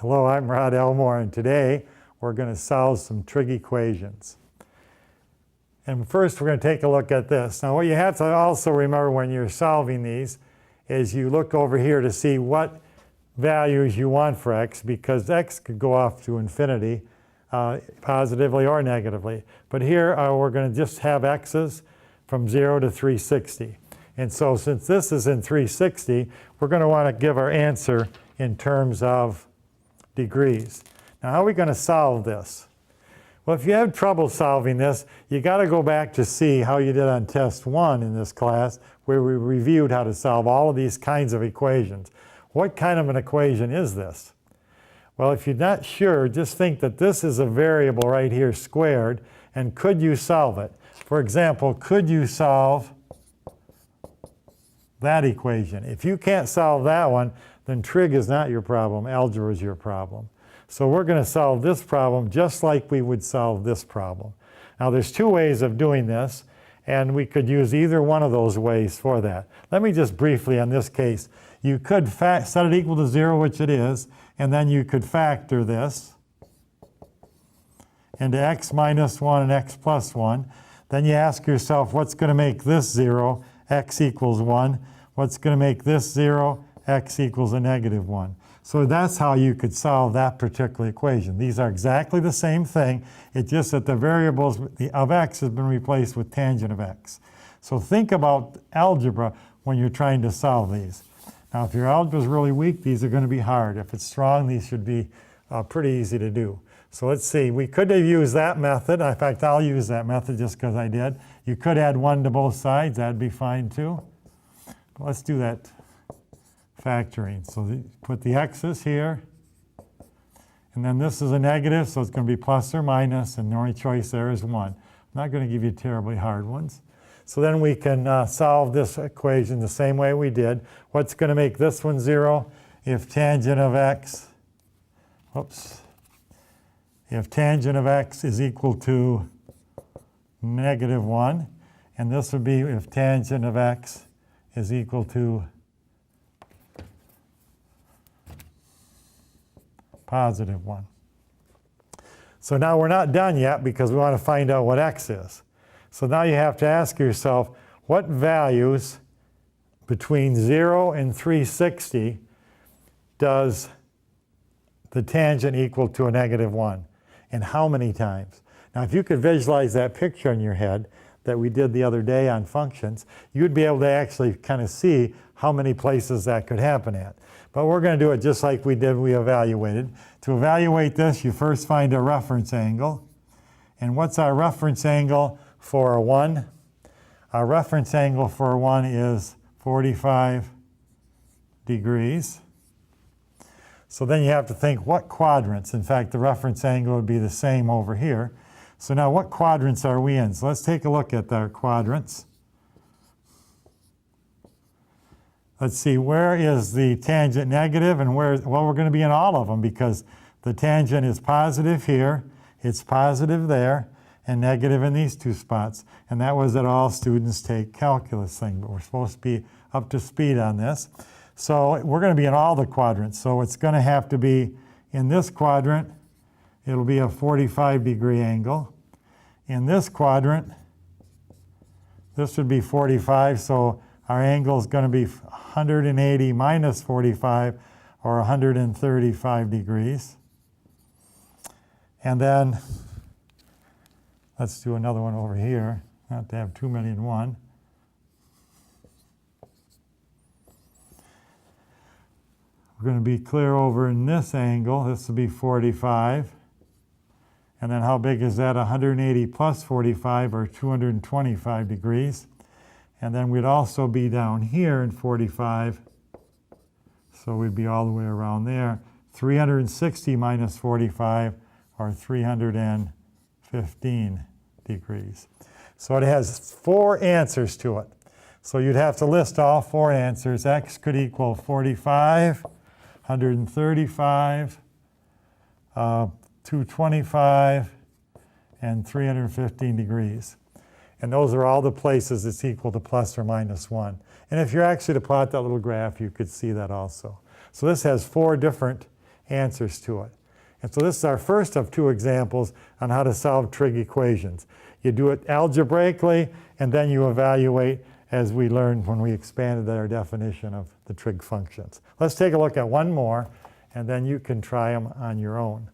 Hello, I'm Rod Elmore, and today we're going to solve some trig equations. And first we're going to take a look at this. Now what you have to also remember when you're solving these is you look over here to see what values you want for x, because x could go off to infinity positively or negatively. But here we're going to just have x's from 0 to 360. And so since this is in 360, we're going to want to give our answer in terms of degrees. Now how are we going to solve this? Well, if you have trouble solving this, you got to go back to see how you did on test 1 in this class, where we reviewed how to solve all of these kinds of equations. What kind of an equation is this? Well, if you're not sure, just think that this is a variable right here squared, and could you solve it? For example, could you solve that equation? If you can't solve that one, then trig is not your problem, algebra is your problem. So we're going to solve this problem just like we would solve this problem. Now there's two ways of doing this, and we could use either one of those ways for that. Let me just briefly, on this case, you could set it equal to 0, which it is, and then you could factor this into x minus 1 and x plus 1. Then you ask yourself, what's going to make this 0? X equals 1. What's going to make this 0? X equals a negative 1. So that's how you could solve that particular equation. These are exactly the same thing. It's just that the variables of x has been replaced with tangent of x. So think about algebra when you're trying to solve these. Now if your algebra is really weak, these are going to be hard. If it's strong, these should be pretty easy to do. So let's see, we could have used that method. In fact, I'll use that method just because I did. You could add 1 to both sides, that'd be fine too. But let's do that factoring. So put the x's here, and then this is a negative, so it's going to be plus or minus, and the only choice there is 1. I'm not going to give you terribly hard ones. So then we can solve this equation the same way we did. What's going to make this one 0? If tangent of x, if tangent of x is equal to negative 1, and this would be if tangent of x is equal to positive 1. So now we're not done yet because we want to find out what x is. So now you have to ask yourself, what values between 0 and 360 does the tangent equal to a negative 1? And how many times? Now if you could visualize that picture in your head that we did the other day on functions, you'd be able to actually kind of see how many places that could happen at. But we're going to do it just like we did, we evaluated. To evaluate this, you first find a reference angle. And what's our reference angle for a 1? Our reference angle for a 1 is 45 degrees. So then you have to think what quadrants. In fact, the reference angle would be the same over here. So now what quadrants are we in? So let's take a look at our quadrants. Let's see, where is the tangent negative and where, well, we're going to be in all of them because the tangent is positive here, it's positive there, and negative in these two spots. And that was that all students take calculus thing, but we're supposed to be up to speed on this. So we're going to be in all the quadrants. So it's going to have to be in this quadrant, it'll be a 45-degree angle. In this quadrant, this would be 45, so our angle is going to be 180 minus 45, or 135 degrees. And then, let's do another one over here, not to have too many in one. We're going to be clear over in this angle. This will be 45. And then how big is that? 180 plus 45, or 225 degrees. And then we'd also be down here in 45, so we'd be all the way around there. 360 minus 45, or 315 degrees. So it has 4 answers to it. So you'd have to list all 4 answers. X could equal 45, 135, 225, and 315 degrees. And those are all the places it's equal to plus or minus 1. And if you're actually to plot that little graph, you could see that also. So this has 4 different answers to it. And so this is our first of 2 examples on how to solve trig equations. You do it algebraically, and then you evaluate, as we learned when we expanded our definition of the trig functions. Let's take a look at one more, and then you can try them on your own.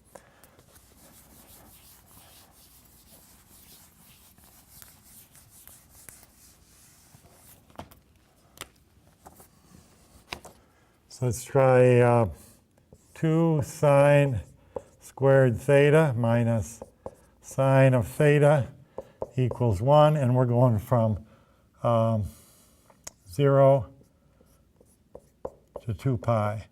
So let's try 2 sine squared theta minus sine of theta equals 1, and we're going from 0 to 2 pi.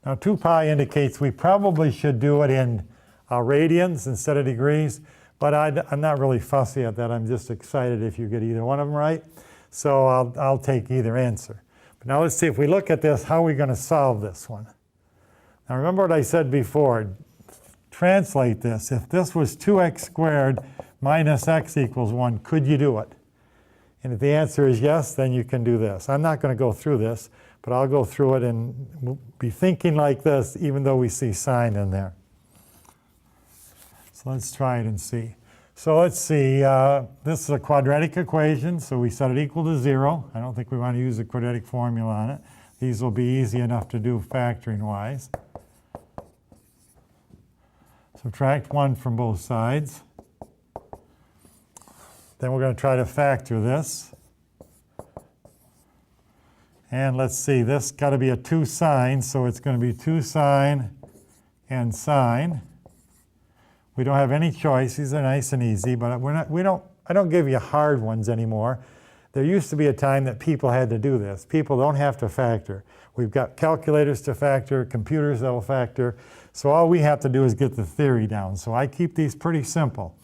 Now 2 pi indicates we probably should do it in radians instead of degrees, but I'm not really fussy at that. I'm just excited if you get either one of them right. So I'll take either answer. But now let's see, if we look at this, how are we going to solve this one? Now remember what I said before. Translate this. If this was 2x squared minus x equals 1, could you do it? And if the answer is yes, then you can do this. I'm not going to go through this, but I'll go through it and we'll be thinking like this, even though we see sine in there. So let's try it and see. So let's see, this is a quadratic equation, so we set it equal to 0. I don't think we want to use a quadratic formula on it. These will be easy enough to do factoring-wise. Subtract 1 from both sides. Then we're going to try to factor this. And let's see, this got to be a 2 sine, so it's going to be 2 sine and sine. We don't have any choice. These are nice and easy, but I don't give you hard ones anymore. There used to be a time that people had to do this. People don't have to factor. We've got calculators to factor, computers that will factor. So all we have to do is get the theory down. So I keep these pretty simple.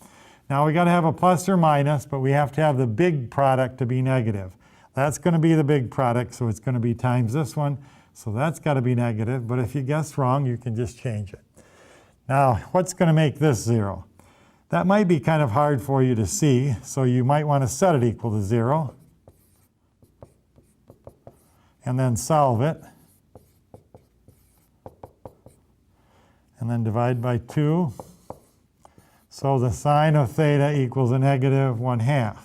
Now we got to have a plus or minus, but we have to have the big product to be negative. That's going to be the big product, so it's going to be times this one. So that's got to be negative, but if you guess wrong, you can just change it. Now, what's going to make this 0? That might be kind of hard for you to see, so you might want to set it equal to 0 and then solve it. And then divide by 2. So the sine of theta equals a negative 1/2.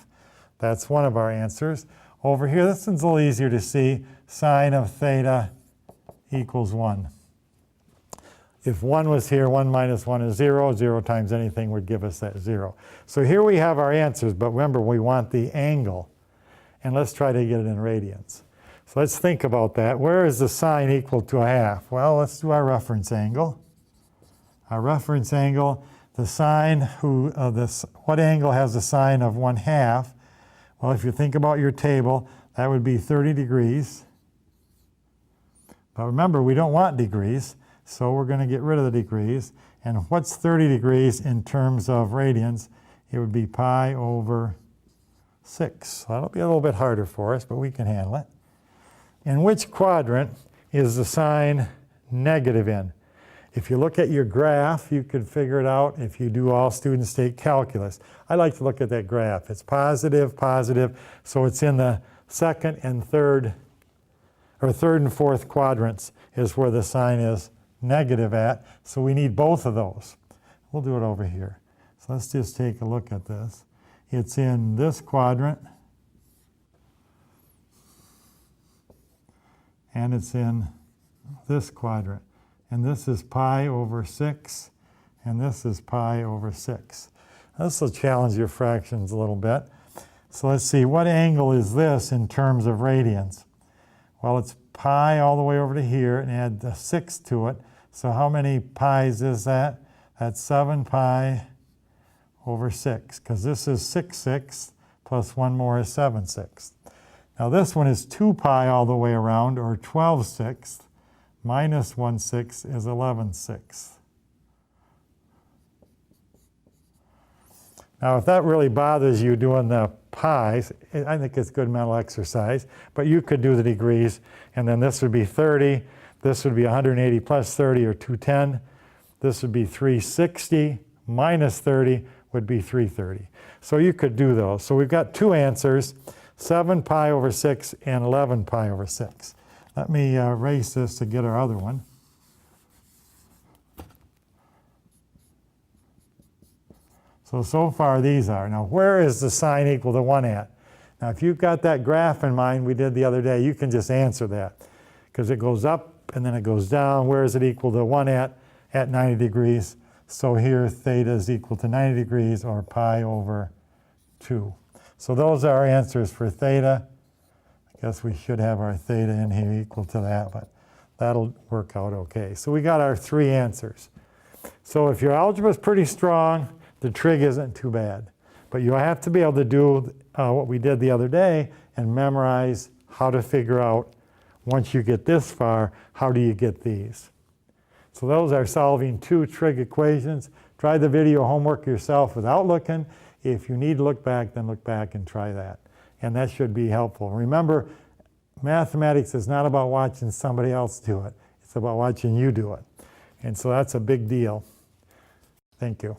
That's one of our answers. Over here, this one's a little easier to see. Sine of theta equals 1. If 1 was here, 1 minus 1 is 0. 0 times anything would give us that 0. So here we have our answers, but remember, we want the angle. And let's try to get it in radians. So let's think about that. Where is the sine equal to 1/2? Well, let's do our reference angle. Our reference angle, the sine, what angle has the sine of 1/2? Well, if you think about your table, that would be 30 degrees. But remember, we don't want degrees. So we're going to get rid of the degrees. And what's 30 degrees in terms of radians? It would be pi over 6. So that'll be a little bit harder for us, but we can handle it. In which quadrant is the sign negative in? If you look at your graph, you could figure it out if you do all students take calculus. I like to look at that graph. It's positive, positive, so it's in the second and third and fourth quadrants is where the sign is negative at, so we need both of those. We'll do it over here. So let's just take a look at this. It's in this quadrant, and it's in this quadrant. And this is pi over 6, and this is pi over 6. This will challenge your fractions a little bit. So let's see, what angle is this in terms of radians? Well, it's pi all the way over to here, and add the 6 to it. So how many pi's is that? That's 7 pi over 6, because this is 6/6, plus 1 more is 7/6. Now this one is 2 pi all the way around, or 12/6, minus 1/6 is 11/6. Now if that really bothers you doing the pi's, I think it's good mental exercise, but you could do the degrees, and then this would be 30, this would be 180 plus 30, or 210. This would be 360, minus 30 would be 330. So you could do those. So we've got two answers, 7 pi over 6 and 11 pi over 6. Let me erase this to get our other one. So far these are. Now, where is the sine equal to 1 at? Now, if you've got that graph in mind we did the other day, you can just answer that. Because it goes up and then it goes down. Where is it equal to 1 at? At 90 degrees. So here theta is equal to 90 degrees, or pi over 2. So those are our answers for theta. I guess we should have our theta in here equal to that, but that'll work out okay. So we got our 3 answers. So if your algebra is pretty strong, the trig isn't too bad. But you'll have to be able to do what we did the other day and memorize how to figure out, once you get this far, how do you get these? So those are solving 2 trig equations. Try the video homework yourself without looking. If you need to look back, then look back and try that. And that should be helpful. Remember, mathematics is not about watching somebody else do it. It's about watching you do it. And so that's a big deal. Thank you.